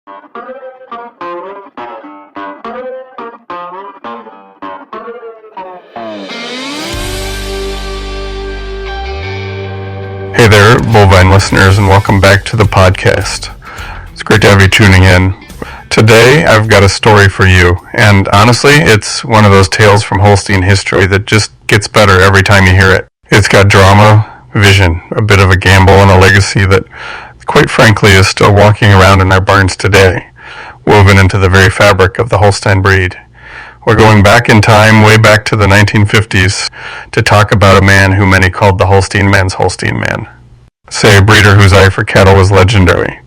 Hey there, bovine listeners, and welcome back to the podcast. It's great to have you tuning in. Today, I've got a story for you, and honestly, it's one of those tales from Holstein history that just gets better every time you hear it. It's got drama, vision, a bit of a gamble, and a legacy that, quite frankly, is still walking around in our barns today, woven into the very fabric of the Holstein breed. We're going back in time, way back to the 1950s, to talk about a man who many called the Holstein man's Holstein man. Say a breeder whose eye for cattle was legendary,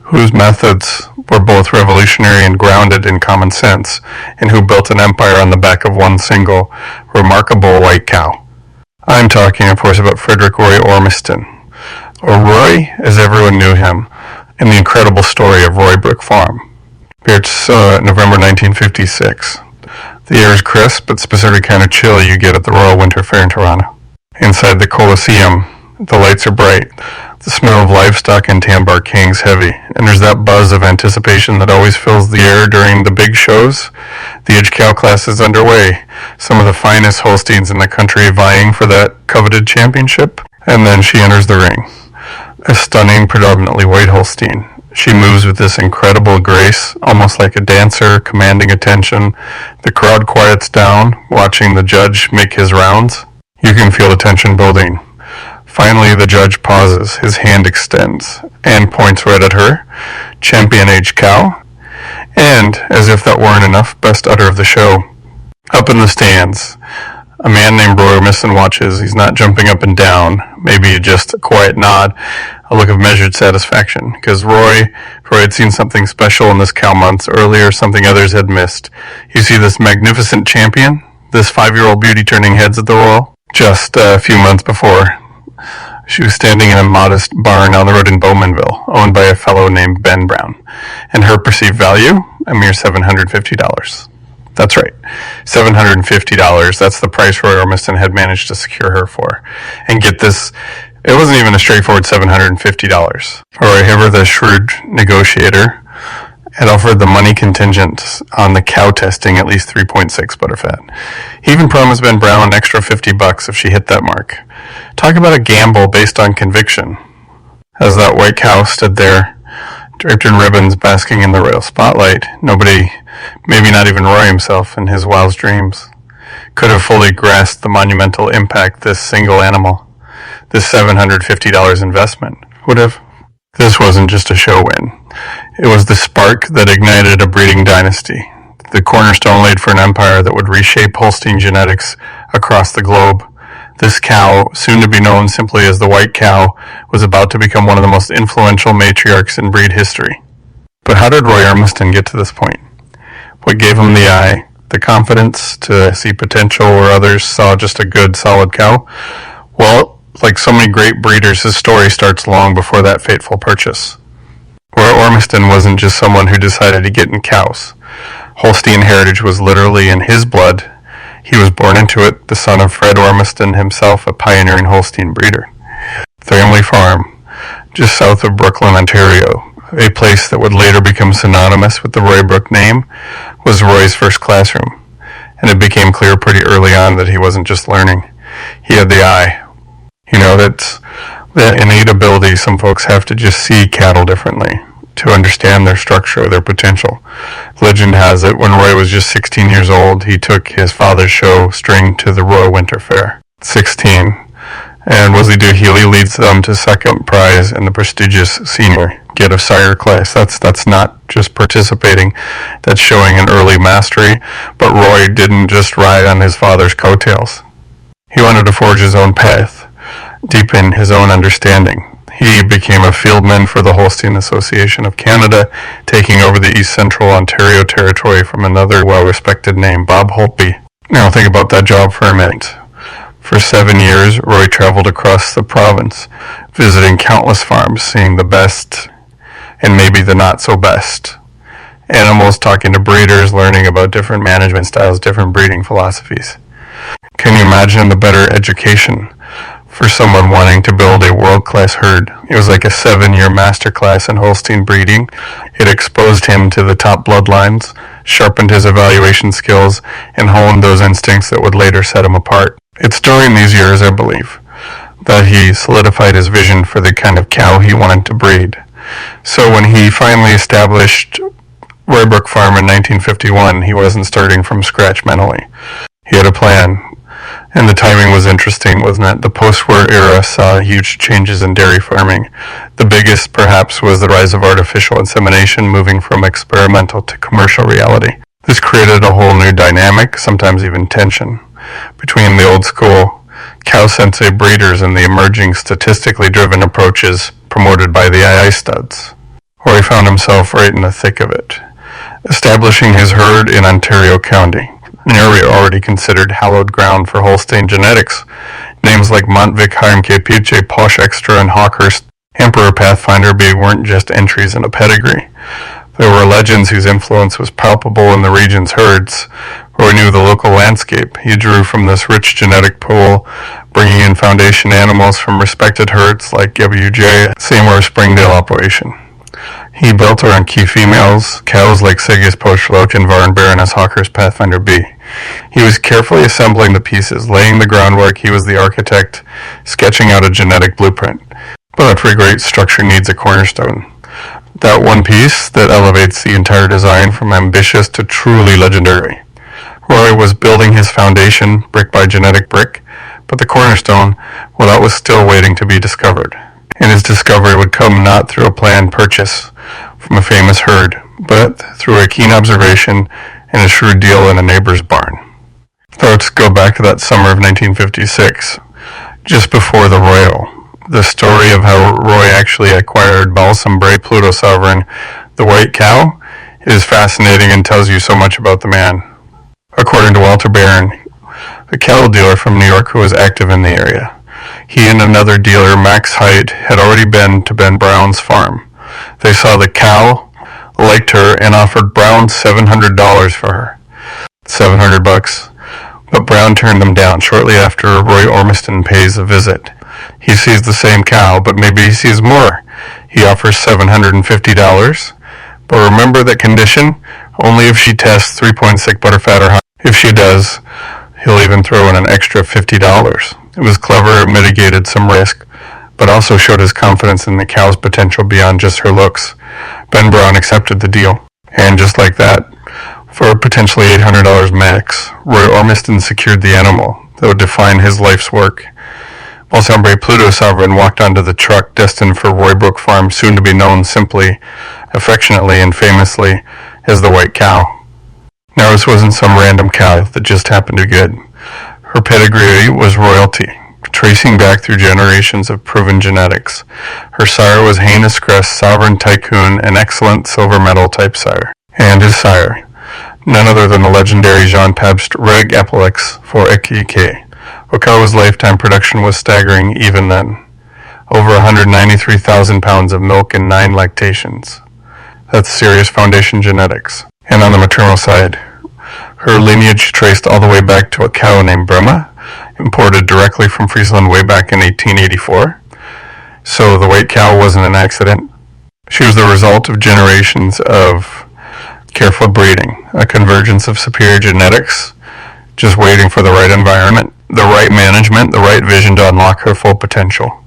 whose methods were both revolutionary and grounded in common sense, and who built an empire on the back of one single, remarkable white cow. I'm talking, of course, about Frederick Roy Ormiston, or Roy as everyone knew him, in the incredible story of Roybrook Farm. It's November 1956. The air is crisp, but specific kind of chill you get at the Royal Winter Fair in Toronto. Inside the Coliseum, the lights are bright. The smell of livestock and tambar hangs heavy, and there's that buzz of anticipation that always fills the air during the big shows. The Edge Cow class is underway, some of the finest Holsteins in the country vying for that coveted championship, and then she enters the ring. A stunning, predominantly white Holstein. She moves with this incredible grace, almost like a dancer, commanding attention. The crowd quiets down, watching the judge make his rounds. You can feel the tension building. Finally, the judge pauses, his hand extends, and points right at her. Champion age cow. And, as if that weren't enough, best udder of the show. Up in the stands, a man named Roy Ormiston watches. He's not jumping up and down, maybe just a quiet nod, a look of measured satisfaction, because Roy had seen something special in this cow months earlier, something others had missed. You see this magnificent champion, this 5-year-old beauty turning heads at the Royal, just a few months before. She was standing in a modest barn on the road in Bowmanville, owned by a fellow named Ben Brown, and her perceived value, a mere $750. That's right, $750. That's the price Roy Ormiston had managed to secure her for. And get this, it wasn't even a straightforward $750. Roy, ever the shrewd negotiator, had offered the money contingent on the cow testing at least 3.6 butterfat. He even promised Ben Brown an extra $50 if she hit that mark. Talk about a gamble based on conviction. As that white cow stood there, draped in ribbons, basking in the royal spotlight, nobody, maybe not even Roy himself in his wildest dreams, could have fully grasped the monumental impact this single animal, this $750 investment, would have. This wasn't just a show win. It was the spark that ignited a breeding dynasty, the cornerstone laid for an empire that would reshape Holstein genetics across the globe. This cow, soon to be known simply as the white cow, was about to become one of the most influential matriarchs in breed history. But how did Roy Ormiston get to this point? What gave him the eye, the confidence to see potential where others saw just a good, solid cow? Well, like so many great breeders, his story starts long before that fateful purchase. Roy Ormiston wasn't just someone who decided to get in cows. Holstein heritage was literally in his blood. He was born into it, the son of Fred Ormiston himself, a pioneering Holstein breeder. Family Farm, just south of Brooklyn, Ontario, a place that would later become synonymous with the Roybrook name, was Roy's first classroom. And it became clear pretty early on that he wasn't just learning. He had the eye. You know, that's that innate ability. Some folks have to just see cattle differently to understand their structure, their potential. Legend has it, when Roy was just 16 years old, he took his father's show string to the Royal Winter Fair. 16. And what does he do? He leads them to second prize in the prestigious senior get of sire class. That's not just participating, that's showing an early mastery. But Roy didn't just ride on his father's coattails. He wanted to forge his own path, deepen his own understanding. He became a fieldman for the Holstein Association of Canada, taking over the East Central Ontario territory from another well-respected name, Bob Holtby. Now think about that job for a minute. For 7 years, Roy traveled across the province, visiting countless farms, seeing the best and maybe the not-so-best animals, talking to breeders, learning about different management styles, different breeding philosophies. Can you imagine the better education for someone wanting to build a world-class herd. It was like a 7-year masterclass in Holstein breeding. It exposed him to the top bloodlines, sharpened his evaluation skills, and honed those instincts that would later set him apart. It's during these years, I believe, that he solidified his vision for the kind of cow he wanted to breed. So when he finally established Roybrook Farm in 1951, he wasn't starting from scratch mentally. He had a plan. And the timing was interesting, wasn't it? The post-war era saw huge changes in dairy farming. The biggest, perhaps, was the rise of artificial insemination, moving from experimental to commercial reality. This created a whole new dynamic, sometimes even tension, between the old school cow-sensei breeders and the emerging statistically driven approaches promoted by the II studs. Roy found himself right in the thick of it, establishing his herd in Ontario County, an area already considered hallowed ground for Holstein genetics. Names like Montvic, Harmke, PJ, Posh Extra, and Hawkhurst, Emperor Pathfinder B weren't just entries in a pedigree. There were legends whose influence was palpable in the region's herds. Roy knew the local landscape. He drew from this rich genetic pool, bringing in foundation animals from respected herds like WJ, Seymour, Springdale operation. He built around key females, cows like Sigis, Posh, Loken, Var, and Baroness Hawkhurst, Pathfinder B. He was carefully assembling the pieces, laying the groundwork. He was the architect, sketching out a genetic blueprint. But every great structure needs a cornerstone. That one piece that elevates the entire design from ambitious to truly legendary. Roy was building his foundation brick by genetic brick, but the cornerstone, well, that was still waiting to be discovered. And his discovery would come not through a planned purchase from a famous herd, but through a keen observation and a shrewd deal in a neighbor's barn. Let's go back to that summer of 1956, just before the Royal. The story of how Roy actually acquired Balsam Brae Pluto Sovereign, the white cow, is fascinating and tells you so much about the man. According to Walter Barron, a cattle dealer from New York who was active in the area, he and another dealer, Max Height, had already been to Ben Brown's farm. They saw the cow, liked her, and offered Brown $700 for her. $700. But Brown turned them down shortly after Roy Ormiston pays a visit. He sees the same cow, but maybe he sees more. He offers $750. But remember that condition? Only if she tests 3.6 butterfat or higher. If she does, he'll even throw in an extra $50. It was clever, it mitigated some risk, but also showed his confidence in the cow's potential beyond just her looks. Ben Brown accepted the deal. And just like that, for potentially $800 max, Roy Ormiston secured the animal that would define his life's work. Balsam Brae Pluto Sovereign walked onto the truck destined for Roybrook Farm, soon to be known simply, affectionately, and famously as the White Cow. Now this wasn't some random cow that just happened to be good. Her pedigree was royalty, tracing back through generations of proven genetics. Her sire was heinous crest, sovereign tycoon, an excellent silver medal type sire. And his sire, none other than the legendary Jean Pabst Reg Epilix for Ekike. Okawa's lifetime production was staggering even then. Over 193,000 pounds of milk and 9 lactations. That's serious foundation genetics. And on the maternal side, her lineage traced all the way back to a cow named Brahma, imported directly from Friesland way back in 1884. So the white cow wasn't an accident. She was the result of generations of careful breeding, a convergence of superior genetics, just waiting for the right environment, the right management, the right vision to unlock her full potential.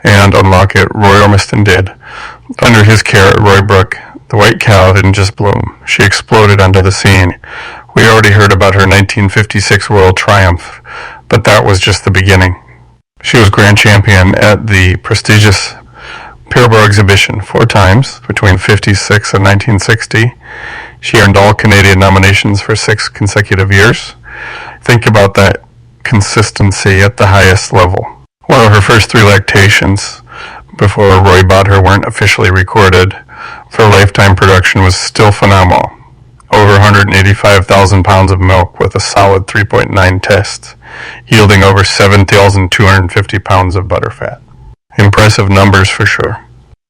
And unlock it, Roy Ormiston did. Under his care at Roybrook, the white cow didn't just bloom, she exploded onto the scene. We already heard about her 1956 Royal Triumph, but that was just the beginning. She was grand champion at the prestigious Peterborough exhibition 4 times between 1956 and 1960. She earned all Canadian nominations for 6 consecutive years. Think about that consistency at the highest level. While her first 3 lactations before Roy bought her weren't officially recorded, her lifetime production was still phenomenal. Over 185,000 pounds of milk with a solid 3.9 test, yielding over 7,250 pounds of butterfat. Impressive numbers for sure.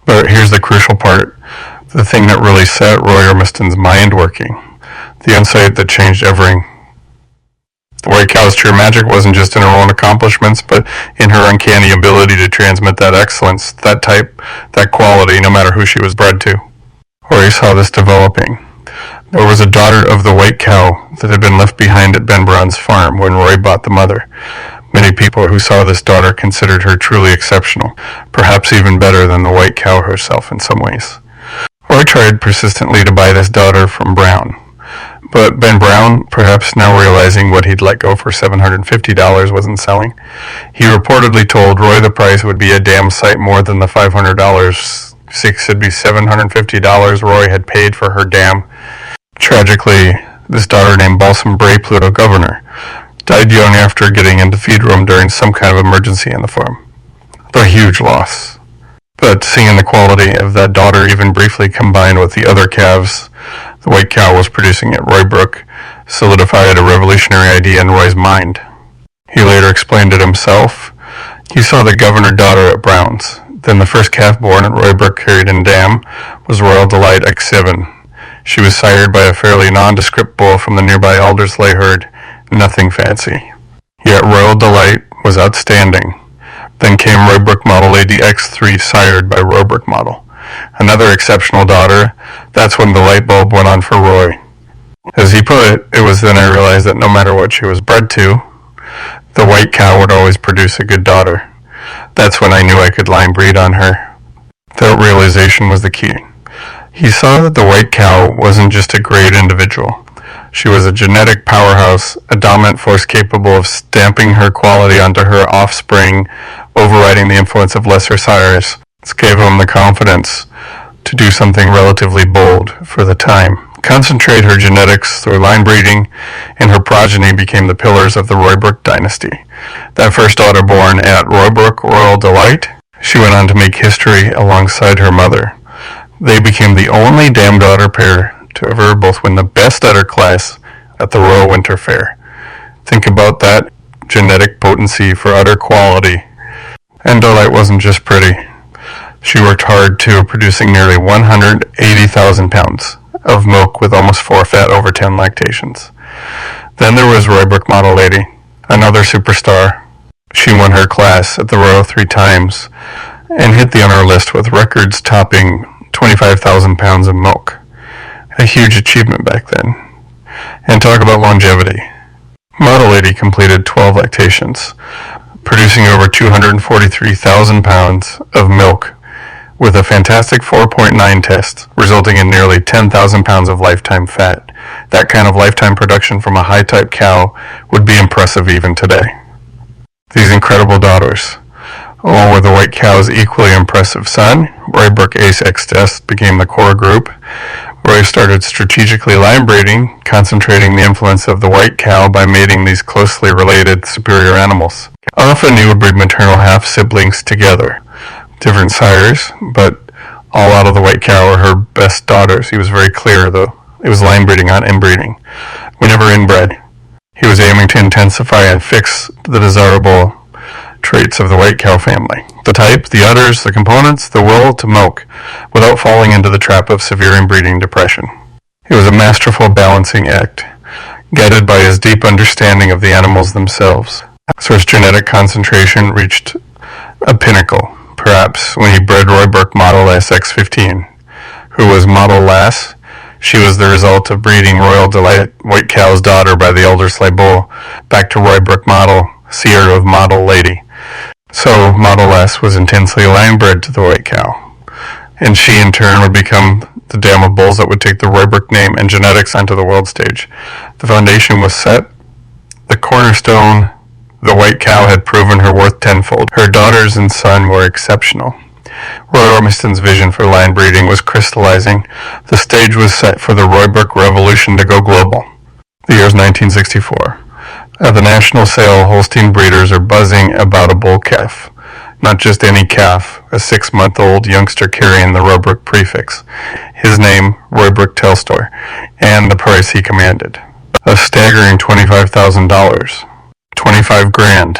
But here's the crucial part, the thing that really set Roy Ormiston's mind working, the insight that changed everything. The white cow's true magic wasn't just in her own accomplishments, but in her uncanny ability to transmit that excellence, that type, that quality, no matter who she was bred to. Roy saw this developing. There was a daughter of the white cow that had been left behind at Ben Braun's farm when Roy bought the mother. Many people who saw this daughter considered her truly exceptional, perhaps even better than the white cow herself in some ways. Roy tried persistently to buy this daughter from Braun. But Ben Braun, perhaps now realizing what he'd let go for $750 wasn't selling. He reportedly told Roy the price would be a damn sight more than the $500. It'd be $750 Roy had paid for her dam. Tragically, this daughter named Balsam Brae Pluto Governor died young after getting into feed room during some kind of emergency on the farm. A huge loss. But seeing the quality of that daughter even briefly combined with the other calves the white cow was producing at Roybrook solidified a revolutionary idea in Roy's mind. He later explained it himself. He saw the governor daughter at Brown's. Then the first calf born at Roybrook carried in dam was Royal Delight X7. She was sired by a fairly nondescript bull from the nearby Aldersley herd, nothing fancy. Yet Royal Delight was outstanding. Then came Roybrook Model Lady X3 sired by Roybrook Model. Another exceptional daughter. That's when the light bulb went on for Roy. As he put it, it was then I realized that no matter what she was bred to, the white cow would always produce a good daughter. That's when I knew I could line breed on her. That realization was the key. He saw that the white cow wasn't just a great individual. She was a genetic powerhouse, a dominant force capable of stamping her quality onto her offspring, overriding the influence of lesser sires. This gave him the confidence to do something relatively bold for the time. Concentrate her genetics through line breeding, and her progeny became the pillars of the Roybrook dynasty. That first daughter born at Roybrook, Royal Delight, she went on to make history alongside her mother. They became the only dam daughter pair to ever both win the best udder class at the Royal Winter Fair. Think about that genetic potency for udder quality. And Delight wasn't just pretty. She worked hard too, producing nearly 180,000 pounds of milk with almost 4 fat over 10 lactations. Then there was Roybrook Model Lady, another superstar. She won her class at the Royal 3 times and hit the honor list with records topping 25,000 pounds of milk. A huge achievement back then. And talk about longevity. Model Lady completed 12 lactations, producing over 243,000 pounds of milk with a fantastic 4.9 test, resulting in nearly 10,000 pounds of lifetime fat. That kind of lifetime production from a high-type cow would be impressive even today. These incredible daughters, along with the white cow's equally impressive son, Roybrook Ace X Test, became the core group. Roy started strategically line breeding, concentrating the influence of the white cow by mating these closely related superior animals. Often he would breed maternal half-siblings together. Different sires, but all out of the white cow are her best daughters. He was very clear, though. It was line breeding, not inbreeding. We never inbred. He was aiming to intensify and fix the desirable traits of the white cow family. The type, the udders, the components, the will to milk, without falling into the trap of severe inbreeding depression. It was a masterful balancing act, guided by his deep understanding of the animals themselves. So his genetic concentration reached a pinnacle, perhaps, when he bred Roybrook Model SX15, who was Model Lass. She was the result of breeding Royal Delight White Cow's daughter by the Aldersley Bull back to Roybrook Model, seer of Model Lady. So Model Lass was intensely line bred to the white cow, and she in turn would become the dam of bulls that would take the Roybrook name and genetics onto the world stage. The foundation was set. The cornerstone, the white cow, had proven her worth tenfold. Her daughters and son were exceptional. Roy Ormiston's vision for line breeding was crystallizing. The stage was set for the Roybrook revolution to go global. The year is 1964. At the national sale, Holstein breeders are buzzing about a bull calf. Not just any calf, a 6-month-old youngster carrying the Roybrook prefix. His name, Roybrook Telstar, and the price he commanded. A staggering $25,000. 25 grand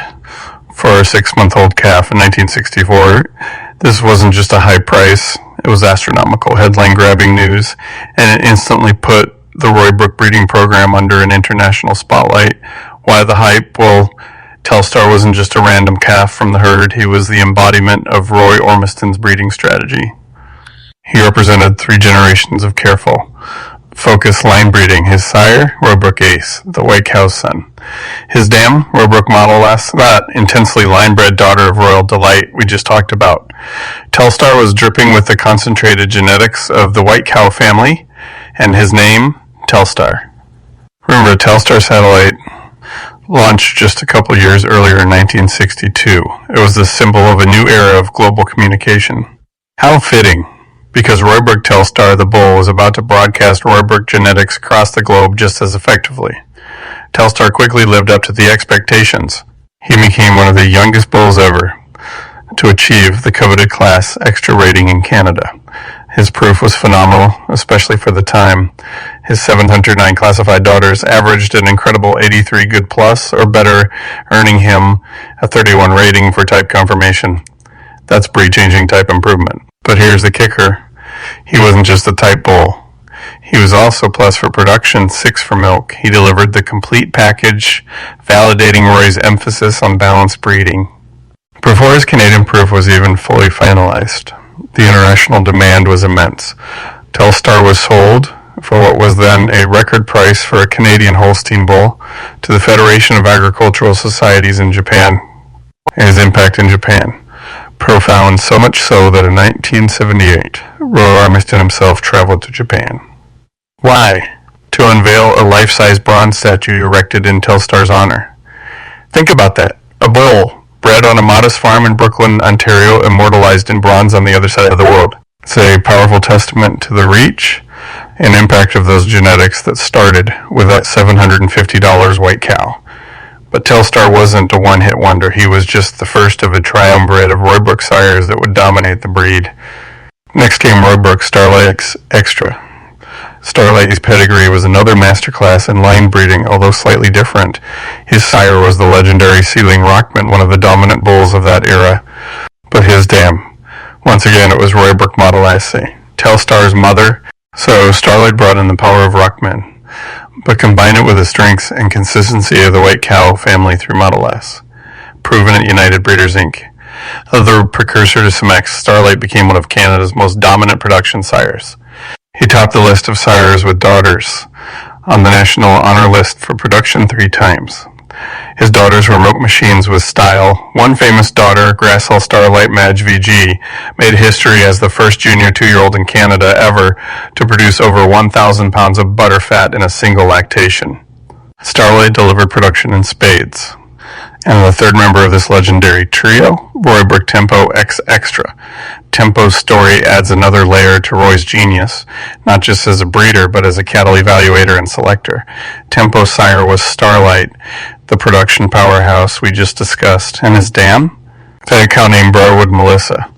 for a 6-month-old calf in 1964. This wasn't just a high price, it was astronomical, headline-grabbing news, and it instantly put the Roybrook breeding program under an international spotlight, Why the hype? Well, Telstar wasn't just a random calf from the herd, he was the embodiment of Roy Ormiston's breeding strategy. He represented 3 generations of careful, focused line breeding. His sire, Roybrook Ace, the white cow's son. His dam, Roybrook Model S, that intensely line-bred daughter of royal delight we just talked about. Telstar was dripping with the concentrated genetics of the white cow family, and his name, Telstar. Remember, Telstar satellite launched just a couple years earlier in 1962. It was the symbol of a new era of global communication. How fitting, because Roybrook Telstar the bull was about to broadcast Roybrook genetics across the globe just as effectively. Telstar quickly lived up to the expectations. He became one of the youngest bulls ever to achieve the coveted Class Extra rating in Canada. His proof was phenomenal, especially for the time. His 709 classified daughters averaged an incredible 83 good plus or better, earning him a 31 rating for type confirmation. That's breed-changing type improvement. But here's the kicker. He wasn't just a type bull. He was also plus for production, 6 for milk. He delivered the complete package, validating Roy's emphasis on balanced breeding. Before his Canadian proof was even fully finalized, the international demand was immense. Telstar was sold for what was then a record price for a Canadian Holstein bull to the Federation of Agricultural Societies in Japan. His impact in Japan. Profound, so much so that in 1978, Roy Ormiston himself traveled to Japan. Why? To unveil a life-size bronze statue erected in Telstar's honor. Think about that. A bull, bred on a modest farm in Brooklyn, Ontario, immortalized in bronze on the other side of the world. It's a powerful testament to the reach and impact of those genetics that started with that $750 white cow. But Telstar wasn't a one-hit wonder. He was just the first of a triumvirate of Roybrook sires that would dominate the breed. Next came Roybrook Starlite Extra. Starlite's pedigree was another masterclass in line breeding, although slightly different. His sire was the legendary Sealing Rockman, one of the dominant bulls of that era. But his dam, once again, it was Roybrook Model S, Telstar's mother. So Starlite brought in the power of Rockman, but combined it with the strength and consistency of the white cow family through Model S. Proven at United Breeders Inc. The precursor to Cemex, Starlite became one of Canada's most dominant production sires. He topped the list of sires with daughters on the National Honor List for production 3 times. His daughters were milk machines with style. One famous daughter, Grassall Starlite Madge VG, made history as the first junior 2-year-old in Canada ever to produce over 1,000 pounds of butter fat in a single lactation. Starlite delivered production in spades. And the third member of this legendary trio, Roybrook Tempo X Extra. Tempo's story adds another layer to Roy's genius, not just as a breeder, but as a cattle evaluator and selector. Tempo's sire was Starlite, the production powerhouse we just discussed, and his dam? A cow named Briarwood Melissa.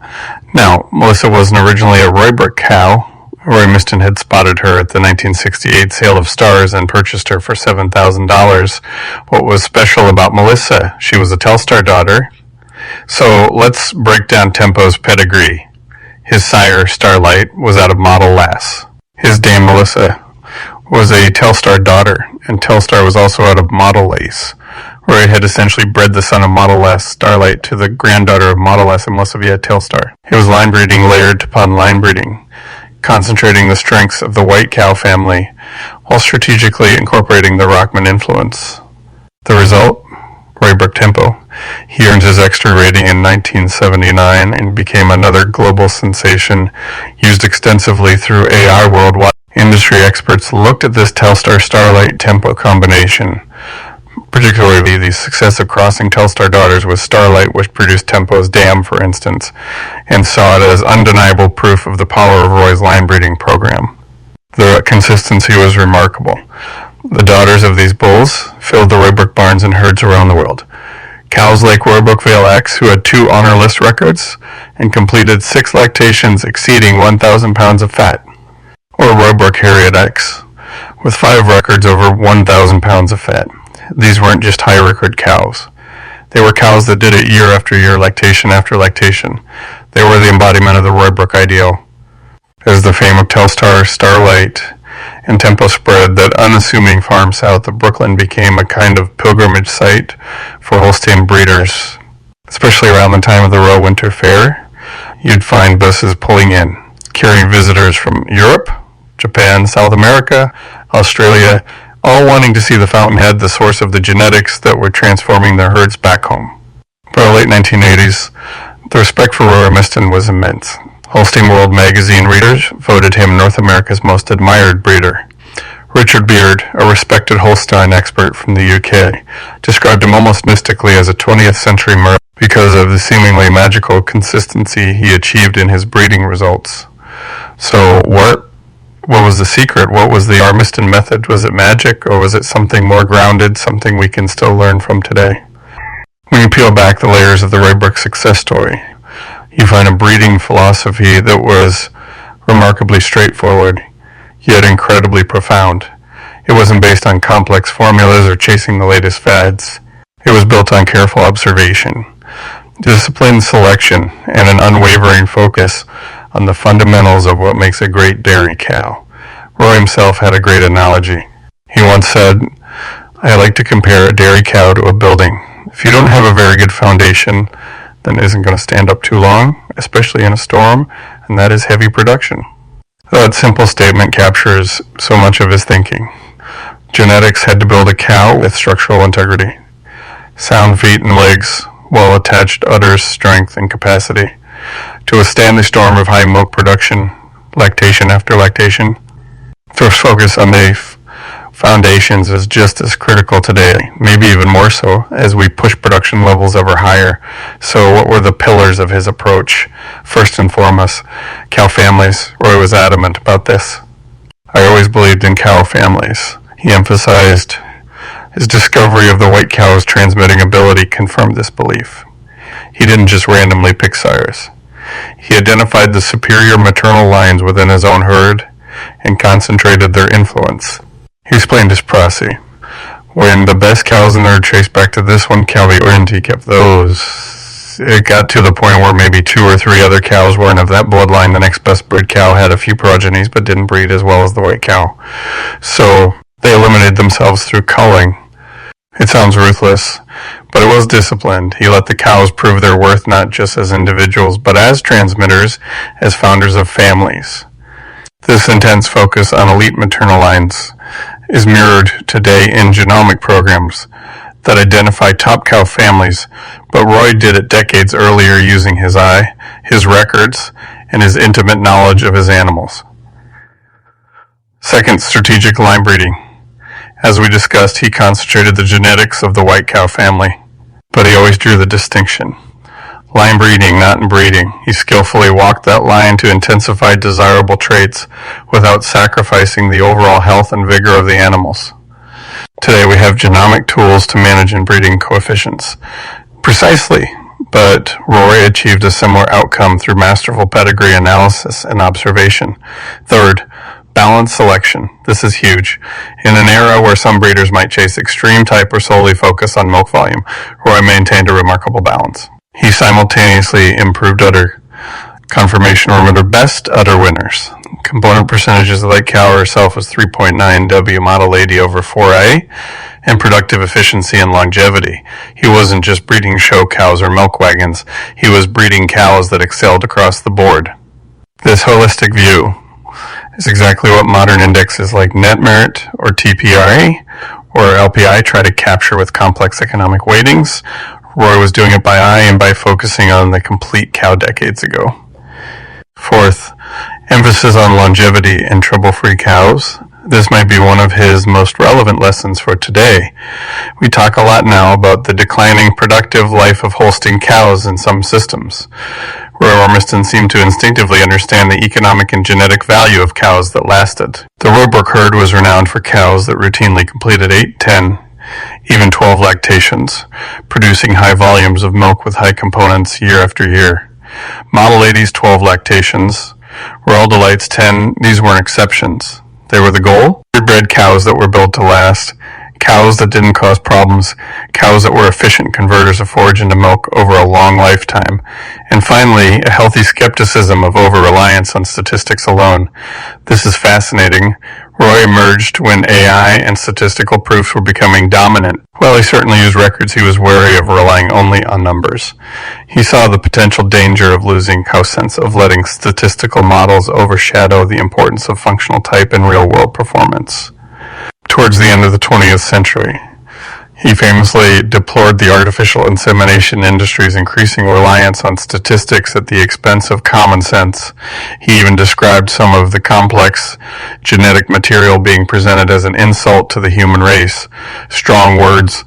Now, Melissa wasn't originally a Roybrook cow. Roy Ormiston had spotted her at the 1968 sale of stars and purchased her for $7,000. What was special about Melissa? She was a Telstar daughter. So let's break down Tempo's pedigree. His sire, Starlite, was out of Model S. His dame, Melissa, was a Telstar daughter, and Telstar was also out of Model Ace. Roy had essentially bred the son of Model S, Starlite, to the granddaughter of Model S and Melissa via Telstar. It was line breeding layered upon line breeding, concentrating the strengths of the white cow family while strategically incorporating the Rockman influence. The result? Roybrook Tempo. He earned his extra rating in 1979 and became another global sensation, used extensively through AI worldwide. Industry experts looked at this Telstar Starlite Tempo combination, particularly the success of crossing Telstar daughters with Starlite, which produced Tempo's dam, for instance, and saw it as undeniable proof of the power of Roy's line breeding program. The consistency was remarkable. The daughters of these bulls filled the Roybrook barns and herds around the world. Cows like Roybrook Vale X, who had 2 honor list records and completed 6 lactations exceeding 1,000 pounds of fat, or Roybrook Harriet X, with 5 records over 1,000 pounds of fat. These weren't just high record cows. They were cows that did it year after year, lactation after lactation. They were the embodiment of the Roybrook ideal. As the fame of Telstar Starlite and Tempo spread, that unassuming farm south of Brooklyn became a kind of pilgrimage site for Holstein breeders. Especially around the time of the Royal Winter Fair, you'd find buses pulling in, carrying visitors from Europe, Japan, South America, Australia, all wanting to see the fountainhead, the source of the genetics that were transforming their herds back home. By the late 1980s, the respect for Roy Ormiston was immense. Holstein World magazine readers voted him North America's most admired breeder. Richard Beard, a respected Holstein expert from the UK, described him almost mystically as a 20th century miracle because of the seemingly magical consistency he achieved in his breeding results. So what was the secret? What was the Ormiston Method? Was it magic, or was it something more grounded, something we can still learn from today? When you peel back the layers of the Roybrook success story, you find a breeding philosophy that was remarkably straightforward, yet incredibly profound. It wasn't based on complex formulas or chasing the latest fads. It was built on careful observation, disciplined selection, and an unwavering focus on the fundamentals of what makes a great dairy cow. Roy himself had a great analogy. He once said, "I like to compare a dairy cow to a building. If you don't have a very good foundation, then it isn't going to stand up too long, especially in a storm, and that is heavy production." That simple statement captures so much of his thinking. Genetics had to build a cow with structural integrity, sound feet and legs, well-attached udders, strength, and capacity to withstand the storm of high milk production, lactation after lactation. The focus on the foundations is just as critical today, maybe even more so, as we push production levels ever higher. So what were the pillars of his approach? First and foremost, cow families. Roy was adamant about this. I always believed in cow families. He emphasized his discovery of the white cow's transmitting ability confirmed this belief. He didn't just randomly pick sires. He identified the superior maternal lines within his own herd and concentrated their influence. He explained his process. When the best cows in the herd traced back to this one cow, he kept those. It got to the point where maybe 2 or 3 other cows weren't of that bloodline. The next best bred cow had a few progenies but didn't breed as well as the white cow. So they eliminated themselves through culling. It sounds ruthless, but it was disciplined. He let the cows prove their worth not just as individuals, but as transmitters, as founders of families. This intense focus on elite maternal lines is mirrored today in genomic programs that identify top cow families, but Roy did it decades earlier using his eye, his records, and his intimate knowledge of his animals. Second, strategic line breeding. As we discussed, he concentrated the genetics of the white cow family, but he always drew the distinction. Line breeding, not inbreeding. He skillfully walked that line to intensify desirable traits without sacrificing the overall health and vigor of the animals. Today we have genomic tools to manage inbreeding coefficients. Precisely, but Roy achieved a similar outcome through masterful pedigree analysis and observation. Third, balanced selection. This is huge. In an era where some breeders might chase extreme type or solely focus on milk volume, Roy maintained a remarkable balance. He simultaneously improved udder. Conformation or best udder winners. Component percentages of that cow herself was 3.9 W model 80 over 4A, and productive efficiency and longevity. He wasn't just breeding show cows or milk wagons. He was breeding cows that excelled across the board. This holistic view is exactly what modern indexes like net merit or TPRA or LPI try to capture with complex economic weightings. Roy was doing it by eye and by focusing on the complete cow decades ago. Fourth, emphasis on longevity and trouble-free cows. This might be one of his most relevant lessons for today. We talk a lot now about the declining productive life of Holstein cows in some systems. Roy Ormiston seemed to instinctively understand the economic and genetic value of cows that lasted. The Roybrook herd was renowned for cows that routinely completed 8, 10, even 12 lactations, producing high volumes of milk with high components year after year. Model 80's 12 lactations, Royal Delight's 10, these weren't exceptions. They were the goal. Bred cows that were built to last, cows that didn't cause problems, cows that were efficient converters of forage into milk over a long lifetime, and finally, a healthy skepticism of over-reliance on statistics alone. This is fascinating. Roy emerged when AI and statistical proofs were becoming dominant. While he certainly used records, he was wary of relying only on numbers. He saw the potential danger of losing house sense, of letting statistical models overshadow the importance of functional type in real-world performance. Towards the end of the 20th century, he famously deplored the artificial insemination industry's increasing reliance on statistics at the expense of common sense. He even described some of the complex genetic material being presented as an insult to the human race. Strong words,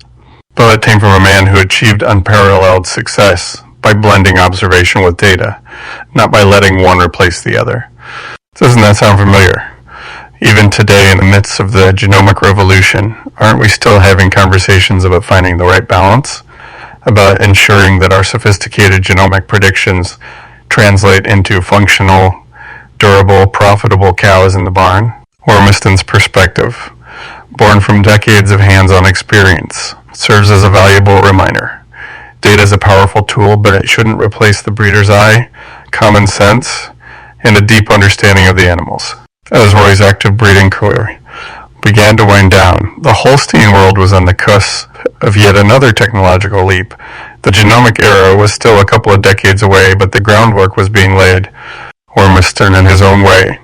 but it came from a man who achieved unparalleled success by blending observation with data, not by letting one replace the other. Doesn't that sound familiar? Even today, in the midst of the genomic revolution, aren't we still having conversations about finding the right balance? About ensuring that our sophisticated genomic predictions translate into functional, durable, profitable cows in the barn? Ormiston's perspective, born from decades of hands-on experience, serves as a valuable reminder. Data is a powerful tool, but it shouldn't replace the breeder's eye, common sense, and a deep understanding of the animals. As Roy's active breeding career began to wind down, the Holstein world was on the cusp of yet another technological leap. The genomic era was still a couple of decades away, but the groundwork was being laid. Ormiston, in his own way,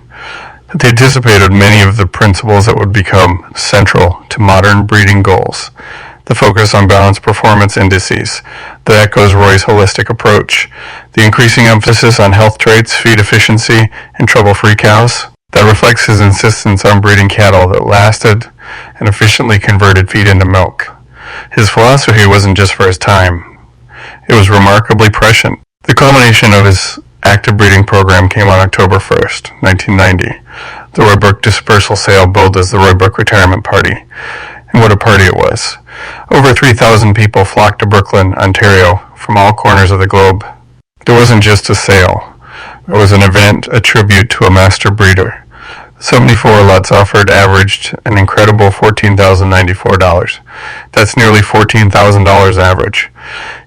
had anticipated many of the principles that would become central to modern breeding goals. The focus on balanced performance indices that echoes Roy's holistic approach, the increasing emphasis on health traits, feed efficiency, and trouble-free cows, that reflects his insistence on breeding cattle that lasted and efficiently converted feed into milk. His philosophy wasn't just for his time. It was remarkably prescient. The culmination of his active breeding program came on October 1st, 1990. The Roybrook dispersal sale billed as the Roybrook retirement party. And what a party it was. Over 3,000 people flocked to Brooklyn, Ontario, from all corners of the globe. It wasn't just a sale. It was an event, a tribute to a master breeder. 74 lots offered averaged an incredible $14,094. That's nearly $14,000 average.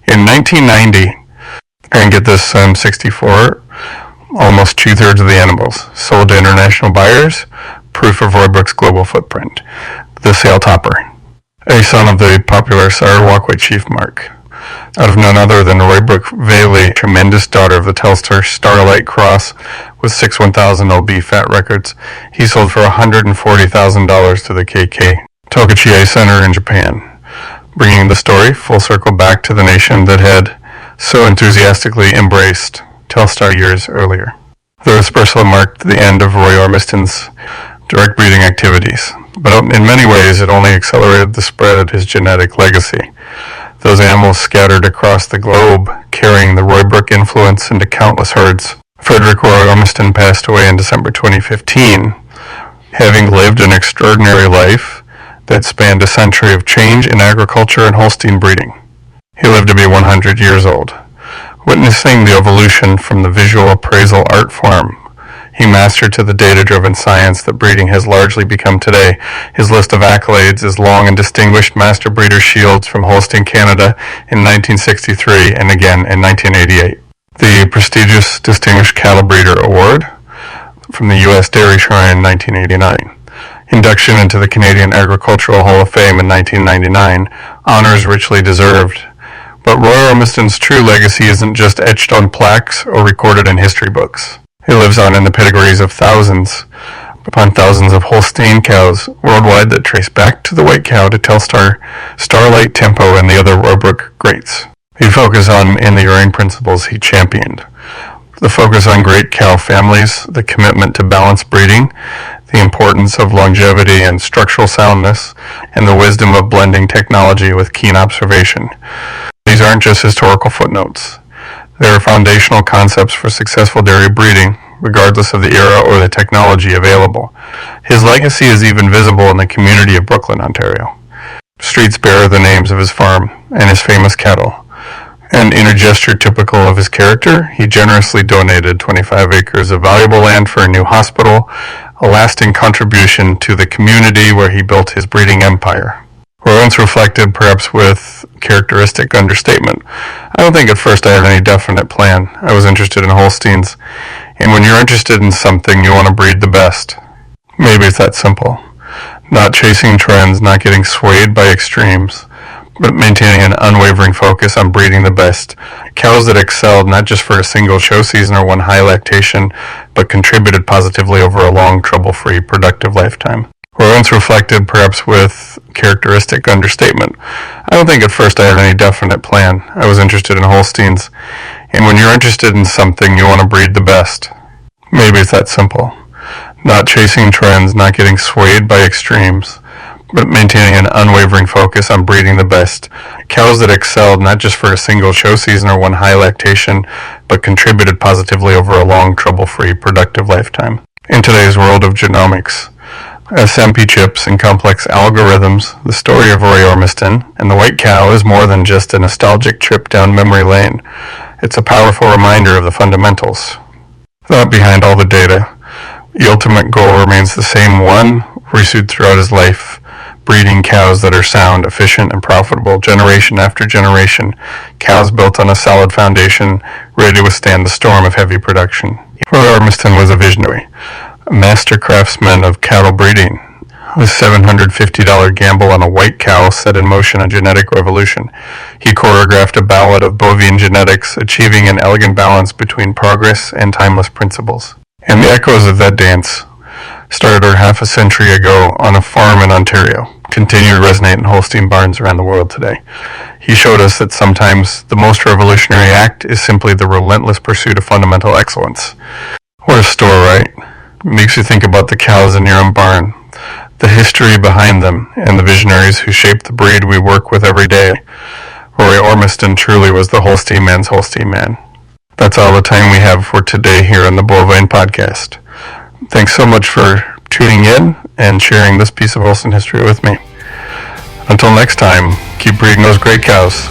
In 1990, and get this, 64, almost two-thirds of the animals sold to international buyers, proof of Roybrook's global footprint. The sale topper, a son of the popular Sarawak chief Mark, out of none other than Roybrook Valley, tremendous daughter of the Telstar Starlite cross with 6 1,000 OB fat records. He sold for $140,000 to the KK Tokachi Center in Japan, bringing the story full circle back to the nation that had so enthusiastically embraced Telstar years earlier. The dispersal marked the end of Roy Ormiston's direct breeding activities, but in many ways it only accelerated the spread of his genetic legacy. Those animals scattered across the globe, carrying the Roybrook influence into countless herds. Frederick Roy Ormiston passed away in December 2015, having lived an extraordinary life that spanned a century of change in agriculture and Holstein breeding. He lived to be 100 years old. Witnessing the evolution from the visual appraisal art form he mastered to the data-driven science that breeding has largely become today. His list of accolades is long and distinguished: Master Breeder Shields from Holstein, Canada in 1963 and again in 1988. The prestigious Distinguished Cattle Breeder Award from the U.S. Dairy Shrine in 1989. Induction into the Canadian Agricultural Hall of Fame in 1999. Honors richly deserved. But Roy Ormiston's true legacy isn't just etched on plaques or recorded in history books. It lives on in the pedigrees of thousands upon thousands of Holstein cows worldwide that trace back to the white cow to Telstar, Starlite, Tempo, and the other Roybrook greats. He focused on enduring principles he championed. The focus on great cow families, the commitment to balanced breeding, the importance of longevity and structural soundness, and the wisdom of blending technology with keen observation. These aren't just historical footnotes. They are foundational concepts for successful dairy breeding, regardless of the era or the technology available. His legacy is even visible in the community of Brooklyn, Ontario. Streets bear the names of his farm and his famous cattle. And in a gesture typical of his character, he generously donated 25 acres of valuable land for a new hospital, a lasting contribution to the community where he built his breeding empire. Or once reflected, perhaps with characteristic understatement, I don't think at first I had any definite plan. I was interested in Holsteins, and when you're interested in something, you want to breed the best. Maybe it's that simple. Not chasing trends, not getting swayed by extremes, but maintaining an unwavering focus on breeding the best. Cows that excelled not just for a single show season or one high lactation, but contributed positively over a long, trouble-free, productive lifetime. Or once reflected, perhaps with characteristic understatement. I don't think at first I had any definite plan. I was interested in Holsteins. And when you're interested in something, you want to breed the best. Maybe it's that simple. Not chasing trends, not getting swayed by extremes, but maintaining an unwavering focus on breeding the best. Cows that excelled not just for a single show season or one high lactation, but contributed positively over a long, trouble-free, productive lifetime. In today's world of genomics, SMP chips and complex algorithms, the story of Roy Ormiston and the white cow is more than just a nostalgic trip down memory lane. It's a powerful reminder of the fundamentals. Thought behind all the data, the ultimate goal remains the same one, pursued throughout his life, breeding cows that are sound, efficient, and profitable generation after generation, cows built on a solid foundation, ready to withstand the storm of heavy production. Roy Ormiston was a visionary, a master craftsman of cattle breeding. His $750 gamble on a white cow set in motion a genetic revolution. He choreographed a ballad of bovine genetics, achieving an elegant balance between progress and timeless principles. And the echoes of that dance, started half a century ago on a farm in Ontario, continue to resonate in Holstein barns around the world today. He showed us that sometimes the most revolutionary act is simply the relentless pursuit of fundamental excellence. What a story, right? It makes you think about the cows in your own barn, the history behind them, and the visionaries who shaped the breed we work with every day. Roy Ormiston truly was the Holstein man's Holstein man. That's all the time we have for today here on the Bovine Podcast. Thanks so much for tuning in and sharing this piece of Holstein history with me. Until next time, keep breeding those great cows.